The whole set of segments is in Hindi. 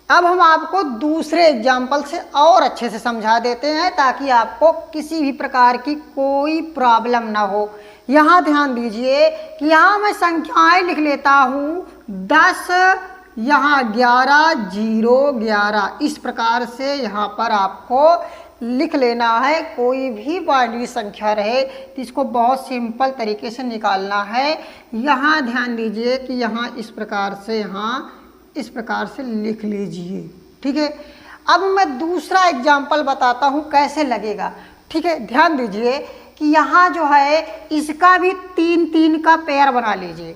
अब हम आपको दूसरे एग्जाम्पल से और अच्छे से समझा देते हैं ताकि आपको किसी भी प्रकार की कोई प्रॉब्लम ना हो। यहाँ ध्यान दीजिए कि यहाँ मैं संख्याएं लिख लेता हूँ 10, यहाँ 11, 0, 11, इस प्रकार से यहाँ पर आपको लिख लेना है। कोई भी बाइनरी संख्या रहे तो इसको बहुत सिंपल तरीके से निकालना है। यहाँ ध्यान दीजिए कि यहाँ इस प्रकार से, यहाँ इस प्रकार से लिख लीजिए, ठीक है। अब मैं दूसरा एग्जाम्पल बताता हूँ कैसे लगेगा, ठीक है। ध्यान दीजिए कि यहाँ जो है इसका भी 3 3 का पेयर बना लीजिए,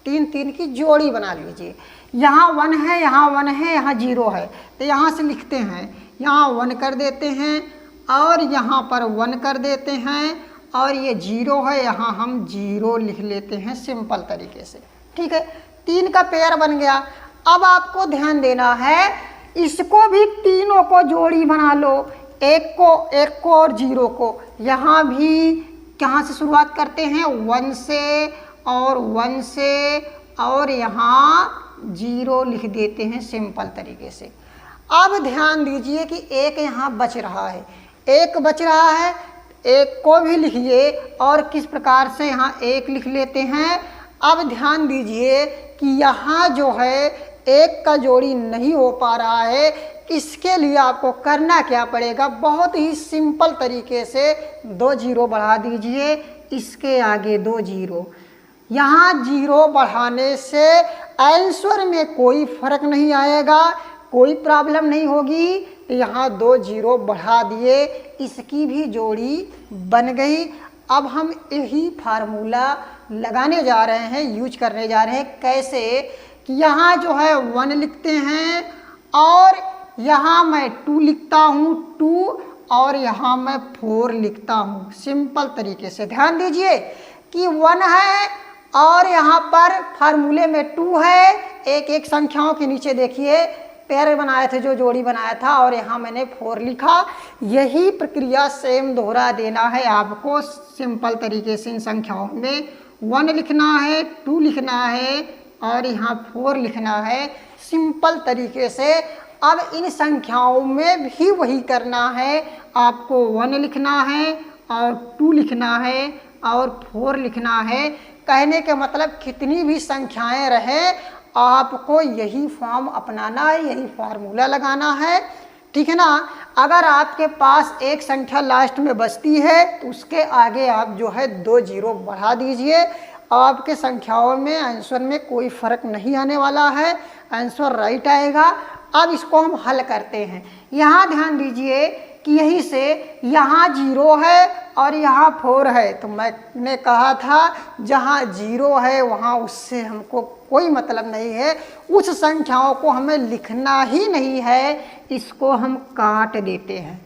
3 3 की जोड़ी बना लीजिए। यहाँ 1 है, यहाँ 1 है, यहाँ 0 है, तो यहाँ से लिखते हैं, यहाँ 1 कर देते हैं और यहाँ पर 1 कर देते हैं और ये 0 है, यहाँ हम 0 लिख लेते हैं सिंपल तरीके से, ठीक है। 3 का पेयर बन गया। अब आपको ध्यान देना है, इसको भी तीनों को जोड़ी बना लो, एक को और 0 को। यहाँ भी कहाँ से शुरुआत करते हैं, 1 से और 1 से और यहाँ 0 लिख देते हैं सिंपल तरीके से। अब ध्यान दीजिए कि एक यहाँ बच रहा है, एक बच रहा है, एक को भी लिखिए और किस प्रकार से यहाँ 1 लिख लेते हैं। अब ध्यान दीजिए कि यहाँ जो है एक का जोड़ी नहीं हो पा रहा है, इसके लिए आपको करना क्या पड़ेगा, बहुत ही सिंपल तरीके से 2 0 बढ़ा दीजिए, इसके आगे 2 0। यहाँ 0 बढ़ाने से आंसर में कोई फर्क नहीं आएगा, कोई प्रॉब्लम नहीं होगी। तो यहाँ 2 0 बढ़ा दिए, इसकी भी जोड़ी बन गई। अब हम यही फार्मूला लगाने जा रहे हैं, यूज करने जा रहे हैं। कैसे कि यहाँ जो है 1 लिखते हैं और यहाँ मैं 2 लिखता हूँ, 2 और यहाँ मैं 4 लिखता हूँ सिंपल तरीके से। ध्यान दीजिए कि 1 है और यहाँ पर फार्मूले में 2 है। एक एक संख्याओं के नीचे देखिए पेयर बनाए थे, जो जोड़ी बनाया था, और यहाँ मैंने 4 लिखा। यही प्रक्रिया सेम दोहरा देना है आपको सिंपल तरीके से। इन संख्याओं में 1 लिखना है, 2 लिखना है और यहाँ 4 लिखना है सिंपल तरीके से। अब इन संख्याओं में भी वही करना है, आपको 1 लिखना है और 2 लिखना है और 4 लिखना है। कहने के मतलब कितनी भी संख्याएं रहें, आपको यही फॉर्म अपनाना है, यही फार्मूला लगाना है, ठीक है ना। अगर आपके पास एक संख्या लास्ट में बचती है तो उसके आगे आप जो है 2 0 बढ़ा दीजिए। आपके संख्याओं में आंसर में कोई फर्क नहीं आने वाला है, आंसर राइट आएगा। अब इसको हम हल करते हैं। यहाँ ध्यान दीजिए कि यहीं से यहाँ 0 है और यहाँ 4 है, तो मैंने कहा था जहाँ 0 है वहाँ उससे हमको कोई मतलब नहीं है, उस संख्याओं को हमें लिखना ही नहीं है, इसको हम काट देते हैं।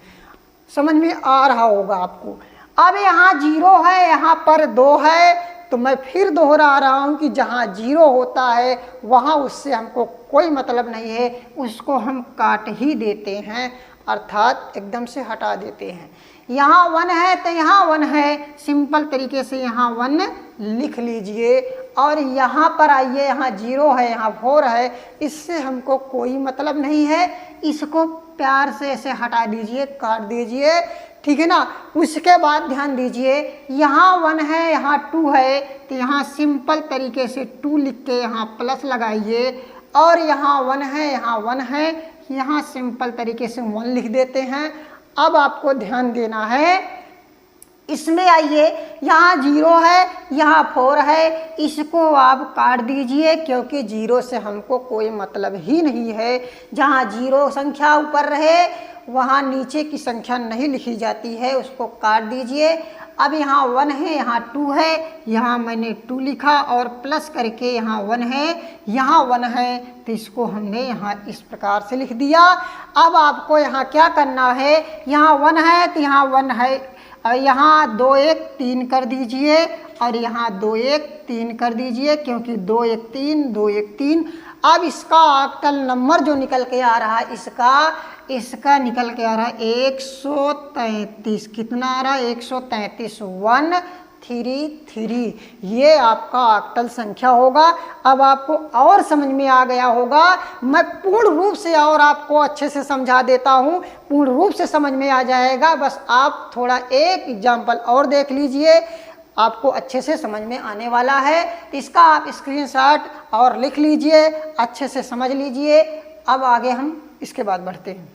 समझ में आ रहा होगा आपको। अब यहाँ 0 है, यहाँ पर 2 है, तो मैं फिर दोहरा रहा हूँ कि जहाँ 0 होता है वहाँ उससे हमको कोई मतलब नहीं है, उसको हम काट ही देते हैं, अर्थात एकदम से हटा देते हैं। यहाँ 1 है तो यहाँ 1 है, सिंपल तरीके से यहाँ 1 लिख लीजिए। और यहाँ पर आइए, यहाँ 0 है, यहाँ 4 है, इससे हमको कोई मतलब नहीं है, इसको प्यार से ऐसे हटा दीजिए, काट दीजिए, ठीक है ना। उसके बाद ध्यान दीजिए यहाँ 1 है, यहाँ 2 है, तो यहाँ सिंपल तरीके से 2 लिख के यहाँ प्लस लगाइए। और यहाँ 1 है, यहाँ 1 है, यहाँ सिंपल तरीके से 1 लिख देते हैं। अब आपको ध्यान देना है, इसमें आइए, यहाँ 0 है, यहाँ 4 है, इसको आप काट दीजिए क्योंकि 0 से हमको कोई मतलब ही नहीं है। जहाँ 0 संख्या ऊपर रहे वहाँ नीचे की संख्या नहीं लिखी जाती है, उसको काट दीजिए। अब यहाँ 1 है, यहाँ 2 है, यहाँ मैंने 2 लिखा और प्लस करके यहाँ 1 है, यहाँ 1 है, तो इसको हमने यहाँ इस प्रकार से लिख दिया। अब आपको यहाँ क्या करना है, यहाँ 1 है तो यहाँ 1 है, और यहाँ 2 1 3 कर दीजिए और यहाँ 2 1 3 कर दीजिए, क्योंकि 2 1 3 2 1 3। अब इसका ऑक्टल नंबर जो निकल के आ रहा है, इसका निकल के आ रहा है 133। कितना आ रहा है, 133। 1 33 ये आपका ऑक्टल संख्या होगा। अब आपको और समझ में आ गया होगा। मैं पूर्ण रूप से और आपको अच्छे से समझा देता हूँ, पूर्ण रूप से समझ में आ जाएगा। बस आप थोड़ा एक एग्जाम्पल और देख लीजिए, आपको अच्छे से समझ में आने वाला है। इसका आप स्क्रीनशॉट और लिख लीजिए, अच्छे से समझ लीजिए। अब आगे हम इसके बाद बढ़ते हैं।